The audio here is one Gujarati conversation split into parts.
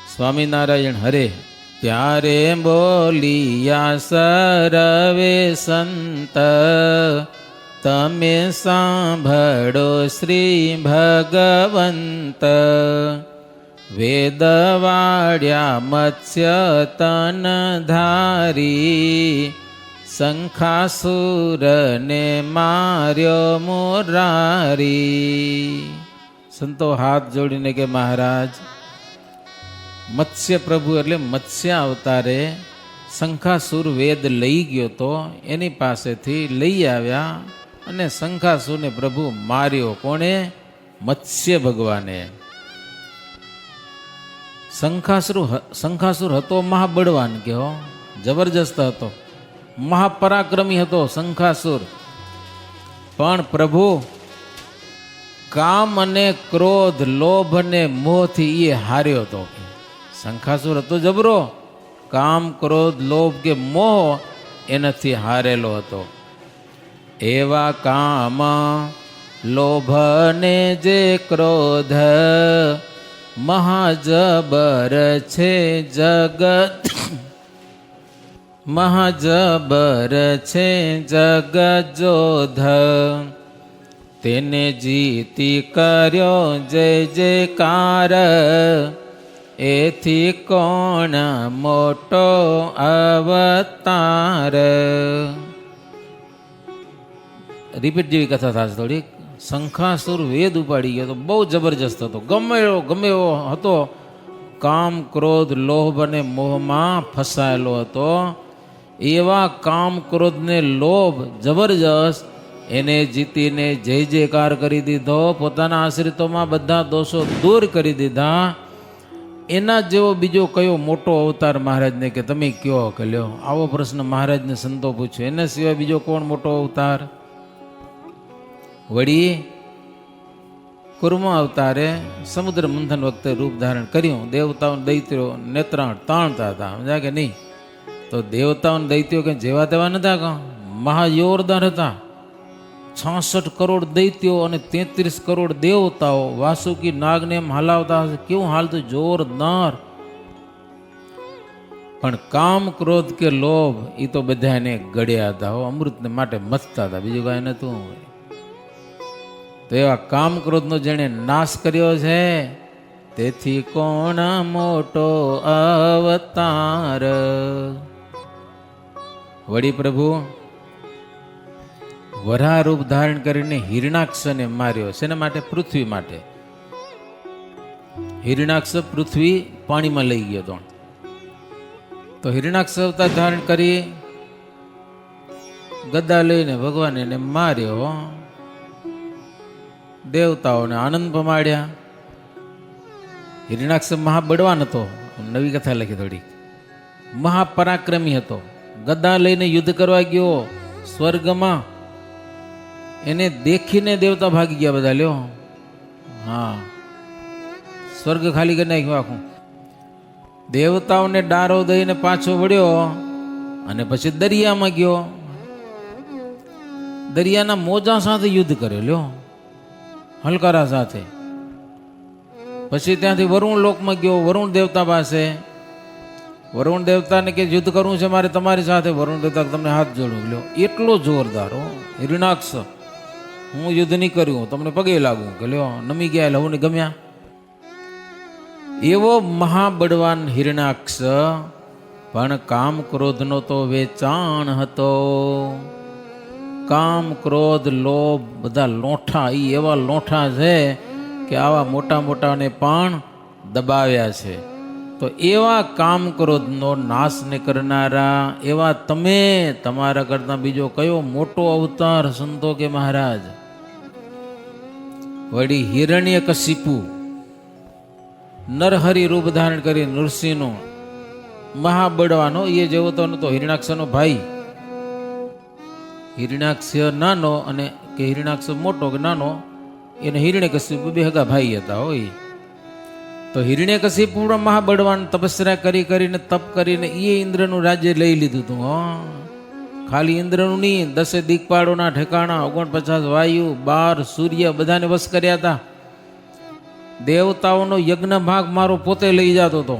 સ્વામિનારાયણ હરે. ત્યારે બોલિયા સરવે સંત, તમે સાંભળો શ્રી ભગવંત. વેદ વાળ્યા મત્સ્ય તન ધારી, શંખાસુરને માર્યો મુરારી. સંતો હાથ જોડીને કે મહારાજ, મત્સ્ય પ્રભુ એટલે મત્સ્ય અવતારે શંખાસુર વેદ લઈ ગયો તો એની પાસેથી લઈ આવ્યા અને શંખાસુરને પ્રભુ માર્યો. કોણે? મત્સ્ય ભગવાને. શંખાસુર હતો મહાબળવાન, કહેવો જબરજસ્ત હતો, મહાપરાક્રમી હતો શંખાસુર. પણ પ્રભુ કામ અને ક્રોધ, લોભ અને મોહથી એ હાર્યો હતો. શંખાસુર હતો જબરો, કામ ક્રોધ લોભ કે મોહ એનાથી હારેલો હતો. એવા કામ લોભ ને જે ક્રોધ, મહાજબર છે જગત, મહાજબર છે જગત જોધ. તેને જીતી કર્યો જય જયકાર, એથી કોણ મોટો અવતાર. રિપીટ જેવી કથા થશે થોડીક. શંખાસુર વેદ ઉપાડી ગયો તો બહુ જબરજસ્ત હતો, ગમે એવો હતો, કામ ક્રોધ લોભ અને મોહમાં ફસાયેલો હતો. એવા કામ ક્રોધ ને લોભ જબરજસ્ત એને જીતીને જય જયકાર કરી દીધો. પોતાના આશ્રિતોમાં બધા દોષો દૂર કરી દીધા. એના જેવો બીજો કયો મોટો અવતાર મહારાજને કે તમે કયો કે લ્યો? આવો પ્રશ્ન મહારાજને સંતો પૂછ્યો. એના સિવાય બીજો કોણ મોટો અવતાર? વળી કુર્મ અવતારે સમુદ્ર મંથન વખતે રૂપ ધારણ કર્યું. દેવતાઓ દૈત્યો નેત્રાણ તાણતા હતા, સમજ્યા કે નહીં? તો દેવતાઓ દૈત્યો કે જેવા તેવા નતા, કા મહાયોરદાર હતા. 66 કરોડ દૈત્યો અને 33 કરોડ દેવતાઓ વાસુકી નાગને એમ હલાવતા હશે, કેવું હાલતું, જોરદાર. પણ કામ ક્રોધ કે લોભ એ તો બધા એને ગળ્યા હતા, અમૃતને માટે મથતા હતા, બીજું કાંઈ નતું. તો એવા કામ ક્રોધનો જેણે નાશ કર્યો છે, તેથી કોણ મોટો અવતાર. વળી પ્રભુ વરાહ રૂપ ધારણ કરીને હિરણાક્ષને માર્યો. શેના માટે? પૃથ્વી માટે. હિરણાક્ષ પૃથ્વી પાણીમાં લઈ ગયો હતો. તો હિરણાક્ષ અવતાર ધારણ કરી ગદા લઈને ભગવાન એને માર્યો. દેવતાઓને આનંદ પમાડ્યા. હિરણાક્ષ મહાબળવાન હતો, નવી કથા લખી થોડી. મહાપરાક્રમી હતો, ગદા લઈને યુદ્ધ કરવા ગયો સ્વર્ગમાં. એને દેખીને દેવતા ભાગી ગયા બધા, લ્યો. હા, સ્વર્ગ ખાલી કરી નાખ્યું આખું. દેવતાઓને ડારો દઈને પાછો વળ્યો અને પછી દરિયામાં ગયો. દરિયાના મોજા સાથે યુદ્ધ કર્યો, લ્યો, હલકારા સાથે. પછી ત્યાંથી વરુણ લોકમાં ગયો, વરુણ દેવતા પાસે. વરુણ દેવતાને કે યુદ્ધ કરવું છે મારે તમારી સાથે. વરુણ દેવતા તમને હાથ જોડું, લ્યો. એટલો જોરદાર હિરણાક્ષ, હું યુદ્ધ નહીં કર્યું, તમને પગે લાગું કે લ્યો, નમી ગયા એટલે હું ને ગમ્યા. એવો મહાબળવાન હિરણાક્ષ, પણ કામ ક્રોધનો તો વેચાણ હતો. કામ ક્રોધ લોભ બધા લોઠા, એ એવા લોઠા છે કે આવા મોટા મોટાને પણ દબાવ્યા છે. તો એવા કામ ક્રોધનો નાશ ને કરનારા એવા તમે, તમારા કરતા બીજો કયો મોટો અવતાર સંતો કે મહારાજ? વળી હિરણ્યકશિપુ નરહરિ રૂપ ધારણ કરી નૃસિંહનો મહાબળવાનો, એ જેવો તો નતો, હિરણાક્ષનો ભાઈ. હિરણાક્ષ નાનો અને કે હિરણાક્ષ મોટો કે નાનો, એને હિરણ્યકશિપુ બે હગા ભાઈ હતા હોય. તો હિરણ્યકશિપુ મહાબળવાન તપસ્યા કરીને તપ કરીને એ ઇન્દ્રનું રાજ્ય લઈ લીધું હતું. ખાલી ઇન્દ્રનું નહીં, 10 દિક્પાળોના ઠેકાણા, 49 વાયુ, 12 સૂર્ય બધાને વશ કર્યા હતા. દેવતાઓનો યજ્ઞ ભાગ મારો પોતે લઈ જતો હતો.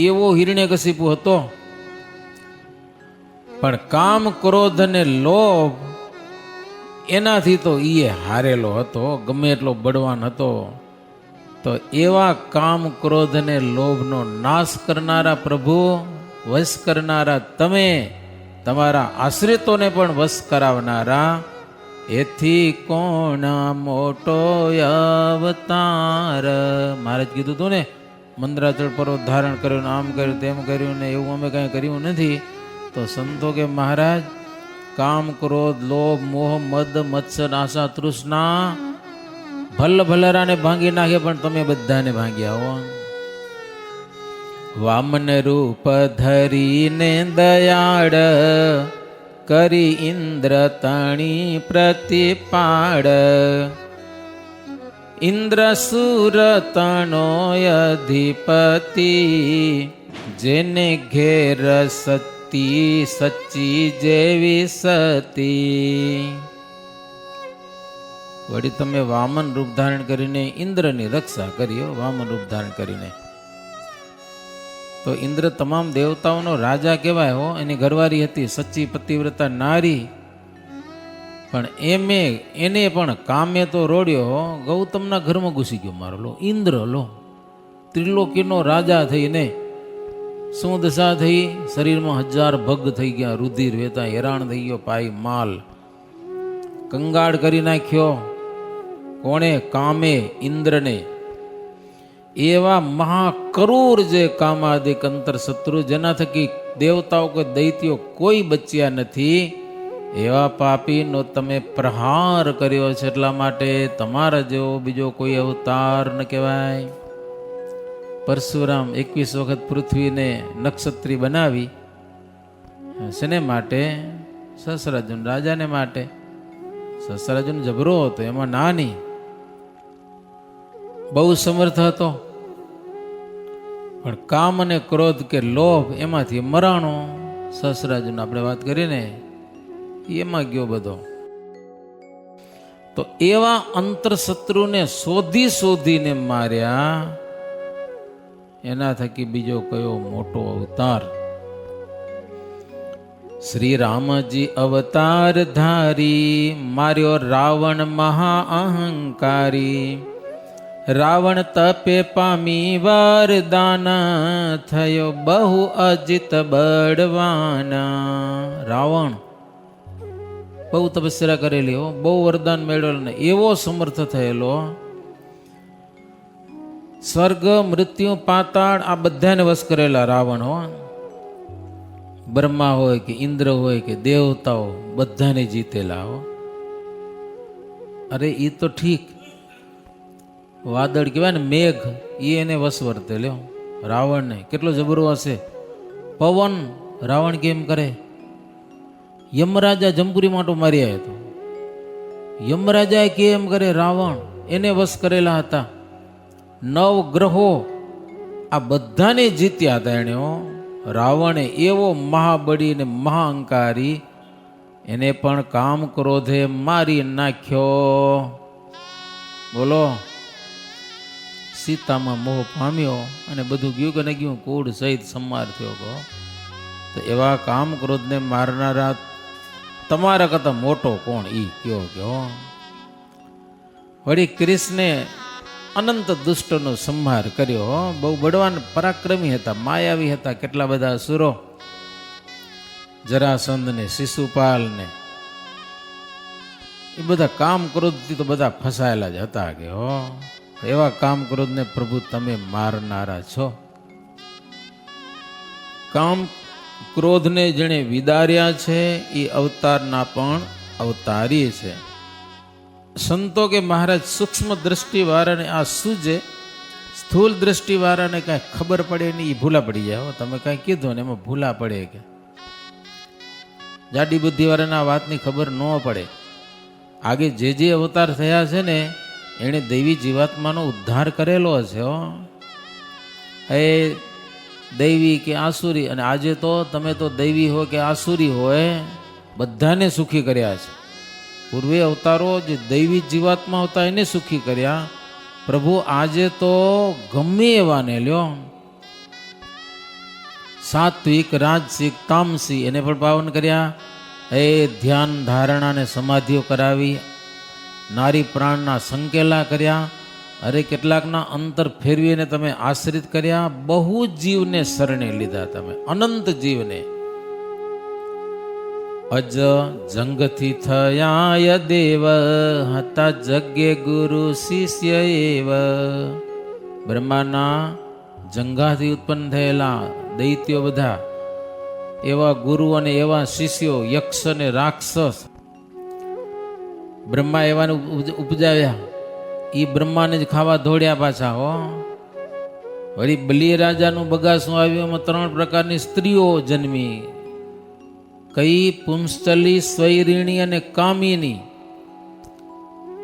એવો હિરણ્યકશિપુ હતો. પણ કામ, ક્રોધ અને લોભ એનાથી તો ઈએ હારેલો હતો, ગમે એટલો બળવાન હતો. તો એવા કામ, ક્રોધ અને લોભનો નાશ કરનારા પ્રભુ, વશ કરનારા તમે, તમારા આશ્રિતોને પણ વશ કરાવનારા, એથી કોણ મોટો અવતાર. મહારાજ કીધું હતું ને, મંદરાચળ પર્વત ધારણ કર્યું, આમ કર્યું, તેમ કર્યું ને એવું અમે કાંઈ કર્યું નથી. તો સંતો કે મહારાજ, કામ, ક્રોધ, લોભ, મોહ, મદ, મત્સર, આશા, તૃષ્ણા ભલરાને ભાંગી નાખે, પણ તમે બધાને ભાંગ્યા હો. વામન રૂપ ધરીને દયાળ, કરી ઇન્દ્ર તણી પ્રતિપાળ. ઇન્દ્ર સુર તણો અધિપતિ, જેને ઘેર સતી સચ્ચી જેવી સતી. વળી તમે વામન રૂપ ધારણ કરીને ઇન્દ્રની રક્ષા કરી. વામન રૂપ ધારણ કરીને તો ઇન્દ્ર તમામ દેવતાઓનો રાજા કહેવાય હો. એની ઘરવાળી હતી સચ્ચી પતિવ્રતા નારી, પણ એને પણ કામે તો રોડ્યો હો. ગૌતમના ઘરમાં ઘૂસી ગયો મારો લો ઇન્દ્ર. લો ત્રિલોકીનો રાજા થઈને શું દશા થઈ? શરીરમાં 1000 ભગ થઈ ગયા, રુધિર વહેતા, હેરાન થઈ ગયો, પાઈ માલ કંગાળ કરી નાખ્યો. કોણે? કામે, ઇન્દ્રને. એવા મહાકરૂર જે કામાદિક અંતર શત્રુ, જેના થકી દેવતાઓ કે દૈત્યો કોઈ બચ્યા નથી, એવા પાપીનો તમે પ્રહાર કર્યો છે. એટલા માટે તમારા જેવો બીજો કોઈ અવતાર ન કહેવાય. પરશુરામ 21 વખત પૃથ્વીને નક્ષત્રી બનાવી. શેને માટે? સસરાજુન રાજાને માટે. સસરાજુન જબરો હતો, એમાં નાની બહુ સમર્થ હતો, પણ કામ અને ક્રોધ કે લોભ એમાંથી મરાણો. સસરાજુન આપણે વાત કરીને એમાં ગયો બધો. તો એવા અંતર શત્રુને શોધીને માર્યા. એના થકી બીજો કયો મોટો અવતાર? શ્રી રામજી અવતાર ધારી, માર્યો રાવણ મહા અહંકારી. રાવણ તપે પામી વરદાન, થયો બહુ અજિત બળવાના. રાવણ બહુ તપસ્યા કરેલી હો, બહુ વરદાન મેળવેલો ને એવો સમર્થ થયેલો. સ્વર્ગ, મૃત્યુ, પાતાળ આ બધાને વશ કરેલા રાવણ હો. બ્રહ્મા હોય કે ઇન્દ્ર હોય કે દેવતાઓ બધાને જીતેલા હો. અરે એ તો ઠીક, વાદળ કહેવાય ને મેઘ, એ એને વશ વર્તે લ્યો. રાવણને કેટલો જબરો હશે. પવન રાવણ કેમ કરે? યમરાજા જંબુરી માટો મારી આવ્યો હતો, યમરાજા કેમ કરે? રાવણ એને વશ કરેલા હતા. 9 ગ્રહો આ બધાને જીત્યા હતા એને. રાવણે એવો મહાબળી ને મહાઅંકારી, એને પણ કામ ક્રોધે મારી નાખ્યો. બોલો, સીતામાં મોહ પામ્યો અને બધું ગયું કે ન ગયું, કુળ સહિત સંહાર થયો કહો. તો એવા કામ ક્રોધને મારનારા તમારા કરતા મોટો કોણ? ઈ કયો કયો. વળી કૃષ્ણે અનંત દુષ્ટનો સંહાર કર્યો. બહુ બળવાન પરાક્રમી હતા, માયાવી હતા. કેટલા બધા અસુરો, જરાસંધ ને શિશુપાલ ને એ બધા કામ ક્રોધથી તો બધા ફસાયેલા જ હતા કે હો. એવા કામ ક્રોધને પ્રભુ તમે મારનારા છો. કામ ક્રોધને જેણે વિદાર્યા છે એ અવતારના પણ અવતારી છે. સંતો કે મહારાજ સૂક્ષ્મ દ્રષ્ટિ વાળાને આ સૂજે, સ્થૂળ દ્રષ્ટિ વાળાને કાંઈ ખબર પડે નહીં, એ ભૂલા પડી જાય. તમે કાંઈ કીધું ને એમાં ભૂલા પડે કે જાડી બુદ્ધિ વાળાને આ વાતની ખબર ન પડે. આગે જે અવતાર થયા છે ને એણે દૈવી જીવાત્માનો ઉદ્ધાર કરેલો છે. એ દૈવી કે આસુરી, અને આજે તો તમે તો દૈવી હોય કે આસુરી હોય બધાને સુખી કર્યા છે. પૂર્વે અવતારો જે દૈવી જીવાત્મા હતા એને સુખી કર્યા. પ્રભુ આજે તો ગમે એવાને લ્યો સાત્વિક, રાજસિક, તામસી એને પણ પાવન કર્યા. એ ધ્યાન, ધારણા ને સમાધિઓ કરાવી, નારી પ્રાણના સંકેલા કર્યા. અરે કેટલાકના અંતર ફેરવીને તમે આશ્રિત કર્યા. બહુ જીવને શરણે લીધા તમે, અનંત જીવને. અજ જંગથી થયા દેવ, હતા જગ્ગે ગુરુ શિષ્ય એવ. બ્રહ્માના જંગાથી ઉત્પન્ન થયેલા દૈત્યો બધા, એવા ગુરુ અને એવા શિષ્યો, યક્ષ અને રાક્ષસ બ્રહ્મા એવાને ઉપજાવ્યા. એ બ્રહ્માને જ ખાવા દોડ્યા પાછા. હો વળી બલિય રાજાનું બગાસું આવ્યું, એમાં 3 પ્રકારની સ્ત્રીઓ જન્મી. કઈ? પુંસ્તલી, સ્વૈરિણી અને કામિની.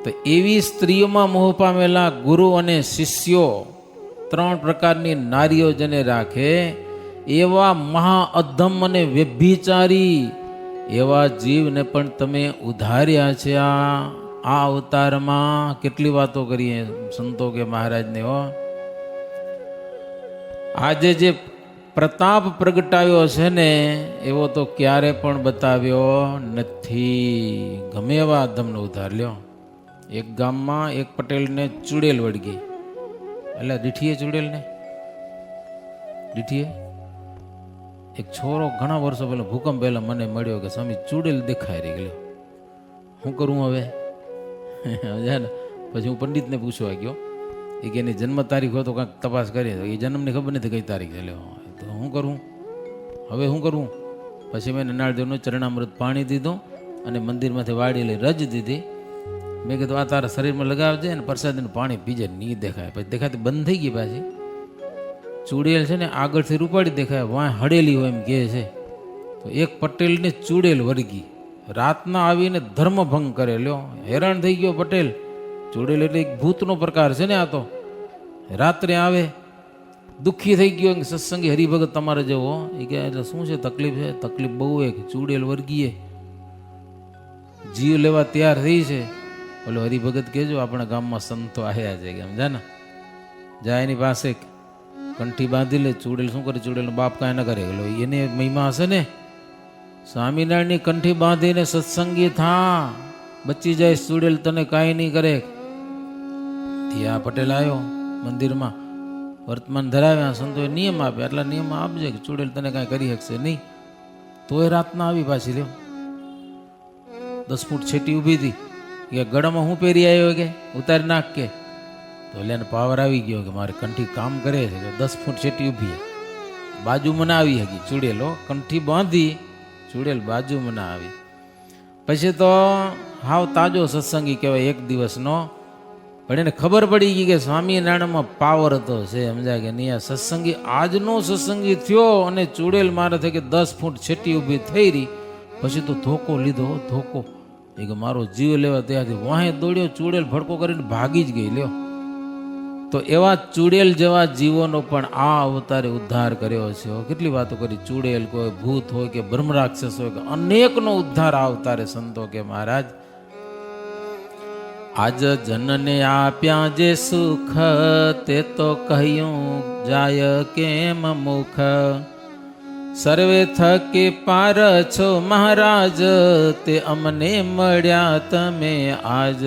તો એવી સ્ત્રીઓમાં મોહ પામેલા ગુરુ અને શિષ્યો, 3 પ્રકારની નારીઓ જેને રાખે, એવા મહા અધમ અને વ્યભિચારી એવા જીવને પણ તમે ઉધાર્યા છે. આ અવતારમાં કેટલી વાતો કરીએ સંતો કે મહારાજને. હો આજે જે પ્રતાપ પ્રગટાવ્યો છે ને, એવો તો ક્યારે પણ બતાવ્યો નથી. ગમે એવા અધમને ઉધાર લ્યો. એક ગામમાં એક પટેલને ચૂડેલ વળગી. એટલે દીઠીએ ચૂડેલને, દીઠીએ એક છોરો ઘણા વર્ષો પહેલા, ભૂકંપ પહેલા મને મળ્યો કે સ્વામી ચૂડેલ દેખાઈ રહી ગયો, શું કરું હવે? ને પછી હું પંડિતને પૂછવા ગયો, એ કે એની જન્મ તારીખ હોય તો કાંઈક તપાસ કરીએ. તો એ જન્મની ખબર નથી કઈ તારીખ છે. તો શું કરું હવે, શું કરું? પછી મેં નાળદેવનું ચરણામૃત પાણી દીધું અને મંદિરમાંથી વાડી લઈ રજ દીધી. મેં કીધું આ તારા શરીરમાં લગાવજે અને પ્રસાદીનું પાણી પીજે, નહીં દેખાય. પછી દેખાતી બંધ થઈ ગઈ. પાછી ચૂડેલ છે ને આગળથી રૂપાડી દેખાય, વાં હડેલી હોય એમ કહે છે. તો એક પટેલને ચૂડેલ વર્ગી, રાતના આવીને ધર્મભંગ કરે. લ્યો, હેરાન થઈ ગયો પટેલ. ચૂડેલ એટલે એક ભૂતનો પ્રકાર છે ને. આ તો રાત્રે આવે, દુઃખી થઈ ગયો. સત્સંગી હરિભગત તમારે જેવો. એ કે એટલે શું છે તકલીફ? છે તકલીફ બહુ એક ચૂડેલ વર્ગીએ જીવ લેવા તૈયાર થઈ છે. બોલો હરિભગત કહેજો આપણા ગામમાં સંતો આવ્યા છે. કેમ જા ને, જાય એની પાસે કંઠી બાંધી લે. ચૂડેલ શું કરે? ચૂડેલનો બાપ કાંઈ ન કરે. એટલે એને મહિમા હશે ને. સ્વામિનારાયણની કંઠી બાંધીને સત્સંગી થા, બચી જાય ચૂડેલ, તને કાંઈ નહીં કરે. ત્યાં પટેલ આવ્યો મંદિરમાં, વર્તમાન ધરાવ્યા. સંતોએ નિયમ આપ્યા, એટલા નિયમ આપજે કે ચૂડેલ તને કાંઈ કરી શકશે નહીં. તોય રાતના આવી પાછી. લ્યો, 10 ફૂટ છેટી ઊભી હતી. કે ગળામાં હું પહેરી આવ્યો કે ઉતારી નાખ કે. તો એટલે એને પાવર આવી ગયો કે મારે કંઠી કામ કરે છે. 10 ફૂટ છેટી ઊભી, બાજુ મને આવી હતી ચૂડેલો. કંઠી બાંધી, ચૂડેલ બાજુ મને આવી. પછી તો હાવ તાજો સત્સંગી કહેવાય, એક દિવસનો. પણ એને ખબર પડી ગઈ કે સ્વામિનારાયણમાં પાવર હતો છે. સમજાય કે નહીં? આ સત્સંગી આજનો સત્સંગી થયો અને ચૂડેલ મારે થઈ કે 10 ફૂટ છેટી ઊભી થઈ રહી. પછી તો ધોકો લીધો, ધોકો. એ કે મારો જીવ લેવા ત્યાંથી વાહે દોડ્યો. ચૂડેલ ભડકો કરીને ભાગી જ ગઈ. લ્યો, તો એવા ચૂડેલ જેવા જીવોનો પણ આ અવતારે ઉદ્ધાર કર્યો છે. કેટલી વાતો કરી. ચૂડેલ કોઈ ભૂત હોય કે બ્રહ્મ રાક્ષસ હોય કે અનેકનો ઉદ્ધાર આ અવતારે સંતો કે મહારાજ. આજ જનને આપ્યા જે સુખ, તે તો કહ્યું જાય કેમ મુખ. સર્વે થકી પાર છો મહારાજ, તે અમને મળ્યા તમે આજ.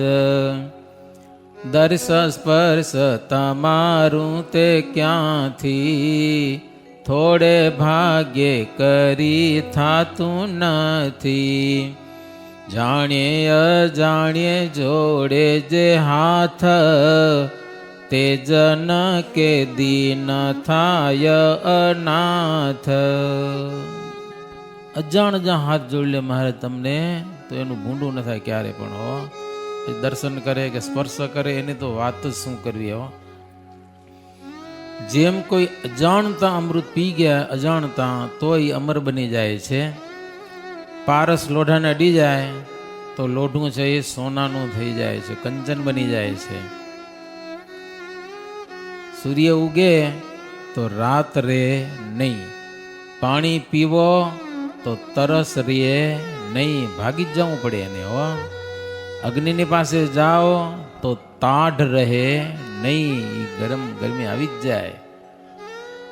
દર્શ સ્પર્શ તમારું તે ક્યાંથી, થોડે ભાગ્યે કરી થાતું નથી. જાણીએ અજાણીએ જોડે જે હાથ, તે જન કે દીન થાય અનાથ. અજાણ જ્યાં હાથ જોડી લે મહારાજ તમને, તો એનું ભૂંડું ન થાય ક્યારે પણ. હો દર્શન કરે કે સ્પર્શ કરે એની તો વાત જ શું કરવી. હો જેમ કોઈ અજાણતા અમૃત પી ગયા, અજાણતા, તો એ અમર બની જાય છે. પારસ લોઢાને અડી જાય તો લોઢું છે એ સોનાનું થઈ જાય છે, કંચન બની જાય છે. સૂર્ય ઉગે તો રાત રે નહીં. પાણી પીવો તો તરસ રે નહીં, ભાગી જ જવું પડે એને. હો અગ્નિની પાસે જાઓ તો તાઢ રહે નહીં, ગરમી આવી જ જાય.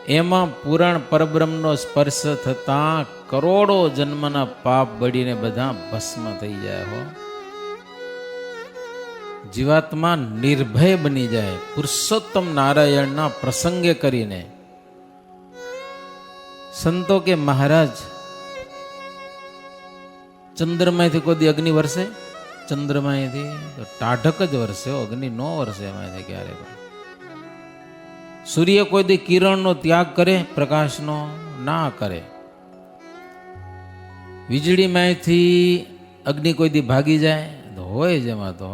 એમાં પુરાણ પરબ્રહ્મનો સ્પર્શ થતાં કરોડો જન્મના પાપ બળીને બધા ભસ્મ થઈ જાય હો. જીવાત્મા નિર્ભય બની જાય પુરુષોત્તમ નારાયણના પ્રસંગે કરીને. સંતો કે મહારાજ ચંદ્રમાંથી કોઈ દી અગ્નિ વરસે? ચંદ્રમાંથી તો ટાઢક જ વરસે, અગ્નિ નો વરસે એમાંથી ક્યારે પણ. સૂર્ય કોઈ દી કિરણનો ત્યાગ કરે? પ્રકાશનો ના કરે. વીજળીમાંથી અગ્નિ કોઈ દી ભાગી જાય? તો હોય જ એમાં તો.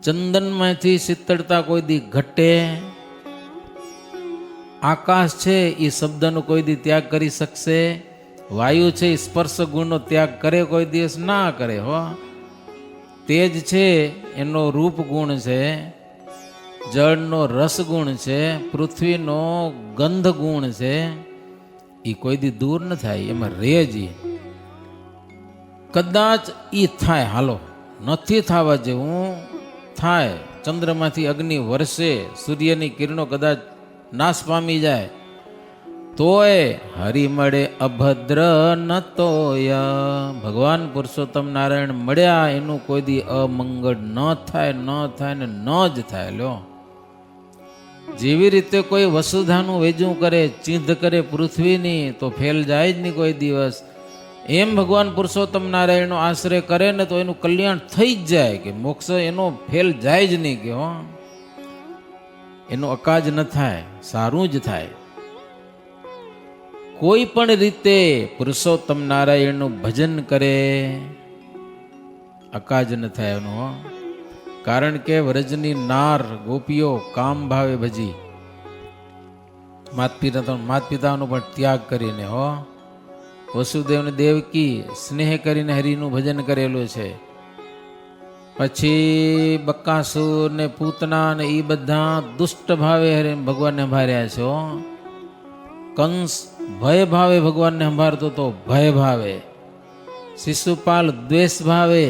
ચંદનમાંથી શીતળતા કોઈ દી ઘટે? આકાશ છે એ શબ્દનો કોઈ દી ત્યાગ કરી શકશે? વાયુ છે એ સ્પર્શ ગુણનો ત્યાગ કરે? કોઈ દિવસ ના કરે હો. તેજ છે એનો રૂપ ગુણ છે, જળનો રસ ગુણ છે, પૃથ્વીનો ગંધ ગુણ છે, એ કોઈ દી દૂર ન થાય, એમાં રેજી. કદાચ ઈ થાય, હાલો નથી થવા જેવું થાય, ચંદ્રમાંથી અગ્નિ વરસે, સૂર્યની કિરણો કદાચ નાશ પામી જાય, તોય હરિ મળે અભદ્ર ન તોય. ભગવાન પુરુષોત્તમ નારાયણ મળ્યા એનું કોઈ દી અમંગળ ન થાય, ન થાય ને ન જ થાય. લ્યો, જેવી રીતે કોઈ વસુધાનું વેજું કરે, ચીંધ કરે પૃથ્વીની, તો ફેલ જાય જ નહીં કોઈ દિવસ. એમ ભગવાન પુરુષોત્તમ નારાયણનો આશ્રય કરે ને તો એનું કલ્યાણ થઈ જ જાય, કે મોક્ષ એનો ફેલ જાય જ નહીં, કે હો એનો અકાજ ન થાય, સારું જ થાય. કોઈ પણ રીતે પુરુષોત્તમ નારાયણનું ભજન કરે, અકાજ ન થાય એનું. કારણ કે વ્રજની નાર ગોપીઓ કામ ભાવે ભજી, માત પિતાનો પણ ત્યાગ કરીને હો. વસુદેવને દેવકી સ્નેહ કરીને હરિનું ભજન કરેલું છે. પછી બકાસુર ને પૂતના ને એ બધા દુષ્ટ ભાવે ભગવાનને સંભાળ્યા છે. કંસ ભય ભાવે ભગવાનને સંભાળતો તો ભય ભાવે, શિશુપાલ દ્વેષ ભાવે,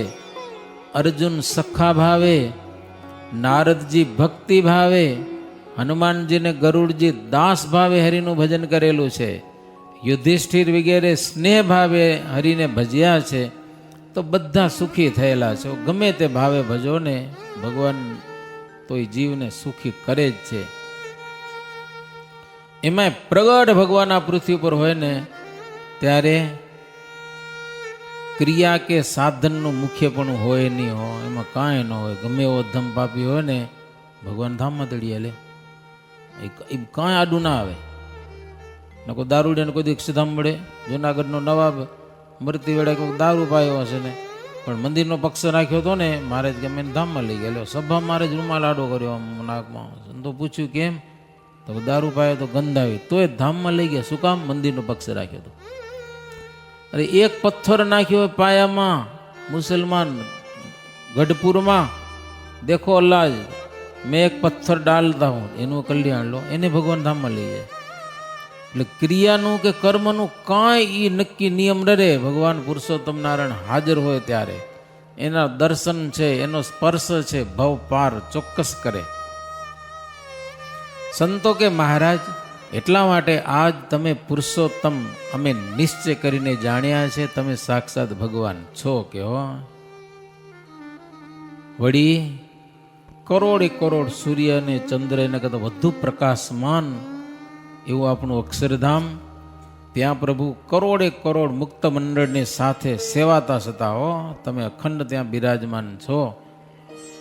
અર્જુન સખા ભાવે, નારદજી ભક્તિ ભાવે, હનુમાનજીને ગરુડજી દાસ ભાવે હરિનું ભજન કરેલું છે. યુધિષ્ઠિર વગેરે સ્નેહ ભાવે હરિને ભજ્યા છે. તો બધા સુખી થયેલા છે. ગમે તે ભાવે ભજો ને, ભગવાન તો એ જીવને સુખી કરે જ છે. એમાં પ્રગટ ભગવાન આ પૃથ્વી પર હોય ને ત્યારે ક્રિયા કે સાધનનું મુખ્યપણું હોય નહીં હોય, એમાં કાંઈ ન હોય. ગમે એવો ધમ પાપી હોય ને, ભગવાન ધામમાં દળીએ લે, એ કાંઈ આડું ના આવે. ને કોઈ દારૂડિયાને કોઈ અક્ષરધામ મળે. જુનાગઢનો નવાબ મરતી વેળે કોઈ દારૂ પાયો હશે ને, પણ મંદિરનો પક્ષ રાખ્યો હતો ને, મારે જ ગમે ધામમાં લઈ ગયા. સભા મારે જ રૂમાલ આડો કર્યો આમ નાકમાં. તો પૂછ્યું કેમ? તો દારૂ પાયો તો ગંધ આવી, તોય ધામમાં લઈ ગયા. શું કામ? મંદિરનો પક્ષ રાખ્યો હતો. અરે એક પથ્થર નાખ્યો હોય પાયામાં, મુસલમાન ગઢપુરમાં, દેખો અલ્લાહ મેં એક પથ્થર ડાલતા હું, એનું કલ્યાણ લો, એને ભગવાન ધામમાં લઈ જાય. એટલે ક્રિયાનું કે કર્મનું કાંઈ એ નક્કી નિયમ ડરે. ભગવાન પુરુષોત્તમ નારાયણ હાજર હોય ત્યારે એના દર્શન છે, એનો સ્પર્શ છે, ભવ પાર ચોક્કસ કરે. સંતો કે મહારાજ એટલા માટે આજ તમે પુરુષોત્તમ અમે નિશ્ચય કરીને જાણ્યા છે, તમે સાક્ષાત ભગવાન છો. કે હો વળી કરોડે કરોડ સૂર્ય અને ચંદ્ર એના કરતાં વધુ પ્રકાશમાન એવું આપણું અક્ષરધામ. ત્યાં પ્રભુ કરોડે કરોડ મુક્ત મંડળની સાથે સેવાતા છતાં હો તમે અખંડ ત્યાં બિરાજમાન છો.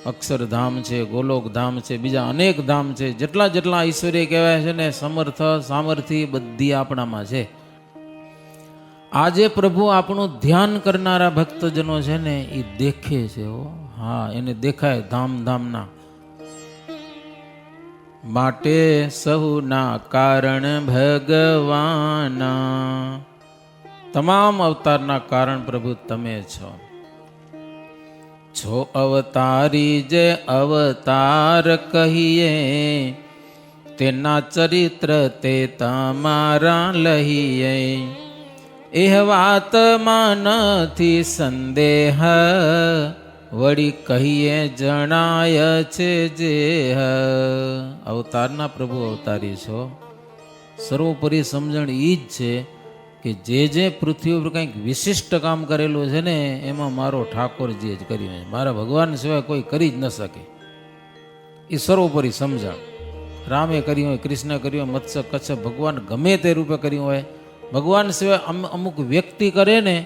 અક્ષરધામ છે, ગોલોકધામ છે, બીજા અનેક ધામ છે. જેટલા જેટલા ઈશ્વરીય કહેવાય છે ને, સમર્થ સામર્થ્ય બધી આપણામાં છે. આજે પ્રભુ આપણું ધ્યાન કરનારા ભક્તજનો છે ને, એ દેખે છે. હા, એને દેખાય ધામ ધામના. માટે સહુના કારણ ભગવાના, તમામ અવતારના કારણ પ્રભુ તમે છો. છો અવતારી જે અવતાર કહીએ, તેના ચરિત્ર તે તમારા લહીએ. એહ વાતમાં નથી સંદેહ, વળી કહીએ જણાય છે જે. અવતારના પ્રભુ અવતારી છો. સર્વોપરી સમજણ એ જ છે કે જે પૃથ્વી ઉપર કંઈક વિશિષ્ટ કામ કરેલું છે ને એમાં મારો ઠાકોરજીએ જ કર્યું છે. મારા ભગવાન સિવાય કોઈ કરી જ ન શકે. એ સર્વોપરી સમજણ. રામે કર્યું હોય, કૃષ્ણ કર્યું હોય, મત્સ્ય કચ્છ ભગવાન ગમે તે રૂપે કર્યું હોય, ભગવાન સિવાય અમુક વ્યક્તિ કરે ને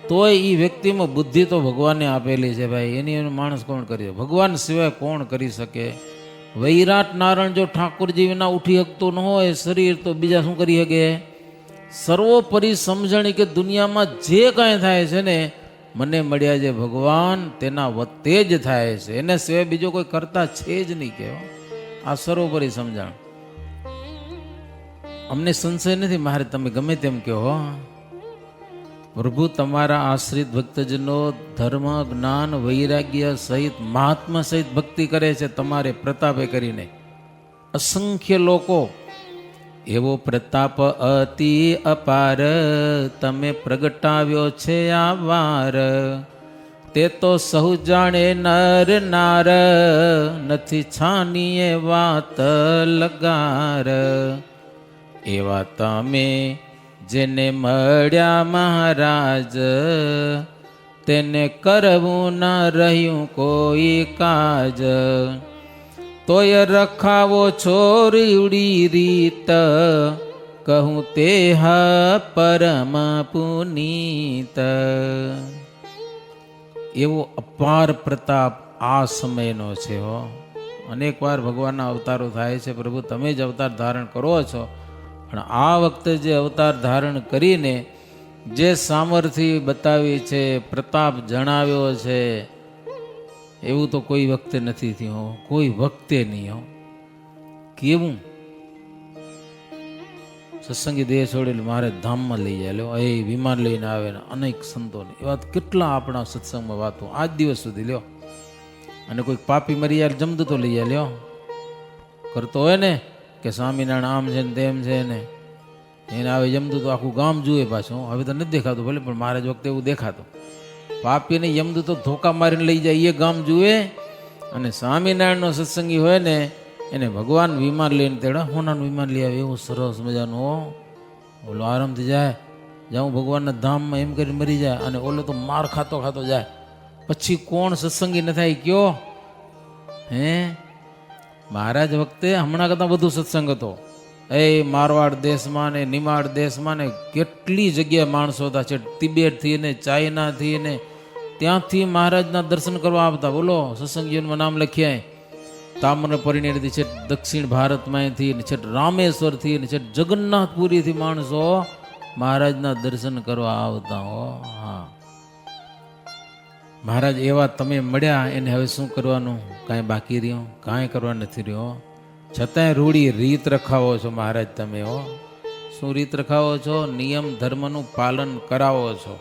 તોય એ વ્યક્તિમાં બુદ્ધિ તો ભગવાને આપેલી છે ભાઈ. એની માણસ કોણ કરી શકે? ભગવાન સિવાય કોણ કરી શકે? વૈરાટ નારાયણ જો ઠાકોરજી વિના ઉઠી શકતું ન હોય શરીર, તો બીજા શું કરી શકે? સર્વોપરી સમજણી કે દુનિયામાં જે કાંઈ થાય છે ને મને મળ્યા જે ભગવાન તેના વત્તે જ થાય છે, એને સિવાય બીજો કોઈ કરતા છે જ નહીં. કહેવો આ સર્વોપરી સમજણ. અમને સંશય નથી, મારે તમે ગમે તેમ કહો, પ્રભુ તમારા આશ્રિત ભક્તજનો ધર્મ જ્ઞાન વૈરાગ્ય સહિત મહાત્મા સહિત ભક્તિ કરે છે તમારે પ્રતાપે કરીને. અસંખ્ય લોકો એવો પ્રતાપ અતિ અપાર તમે પ્રગટાવ્યો છે આ વાર, તે તો સહુ જાણે નર નાર, નથી છાનીએ વાત લગાર. એવા તમે જેને મળ્યા મહારાજ, તેને કરવું ના રહ્યું કોઈ કાજ. તોય રખાવો છોરીડી રીત, કહું તે પરમ પુનીત. એવો અપાર પ્રતાપ આ સમયનો છે હો. અનેક વાર ભગવાનના અવતારો થાય છે, પ્રભુ તમે જ અવતાર ધારણ કરો છો, પણ આ વખતે જે અવતાર ધારણ કરીને જે સામર્થ્ય બતાવી છે, પ્રતાપ જણાવ્યો છે, એવું તો કોઈ વખતે નથી થયું હો, કોઈ વખતે નહીં હો. કેવું સત્સંગી દેહ છોડેલું મારે ધામમાં લઈ જાય લો, એ વિમાન લઈને આવે ને અનેક સંતોને એવા કેટલા આપણા સત્સંગમાં વાતો આજ દિવસ સુધી લ્યો. અને કોઈ પાપી મરી જાય જમતું તો લઈ જાય લ્યો, કરતો હોય ને કે સ્વામિનારાયણ આમ છે ને તેમ છે ને, એને આવે યમદૂત તો આખું ગામ જુએ પાછું. હવે તો નથી દેખાતું ભલે, પણ મારે જ વખતે એવું દેખાતું. પાપીને યમદૂત તો ધોકા મારીને લઈ જાય એ ગામ જુએ, અને સ્વામિનારાયણનો સત્સંગી હોય ને એને ભગવાન વિમાન લઈને તેડા હોનાનું વિમાન લઈ આવે, એવું સરસ મજાનું. ઓલો આરામથી જાય, જાઉં ભગવાનના ધામમાં એમ કરીને મરી જાય, અને ઓલો તો માર ખાતો ખાતો જાય. પછી કોણ સત્સંગી ન થાય કયો? હે મહારાજ વખતે હમણાં કરતાં વધુ સત્સંગ હતો. એ મારવાડ દેશમાં ને નિમાડ દેશમાં ને કેટલી જગ્યાએ માણસો હતા છે, તિબેટથી ને ચાઇનાથી ને ત્યાંથી મહારાજના દર્શન કરવા આવતા. બોલો સત્સંગીઓમાં નામ લખ્યા. તામ્રપર્ણીથી છે દક્ષિણ ભારતમાંથી ને છે રામેશ્વરથી ને છે જગન્નાથપુરીથી માણસો મહારાજના દર્શન કરવા આવતા હો. હા, મહારાજ એવા તમે મળ્યા, એને હવે શું કરવાનું? કાંઈ બાકી રહ્યો? કાંઈ કરવા નથી રહ્યો. છતાંય રૂઢી રીત રખાવો છો મહારાજ તમે હો. શું રીત રખાવો છો? નિયમ ધર્મનું પાલન કરાવો છો.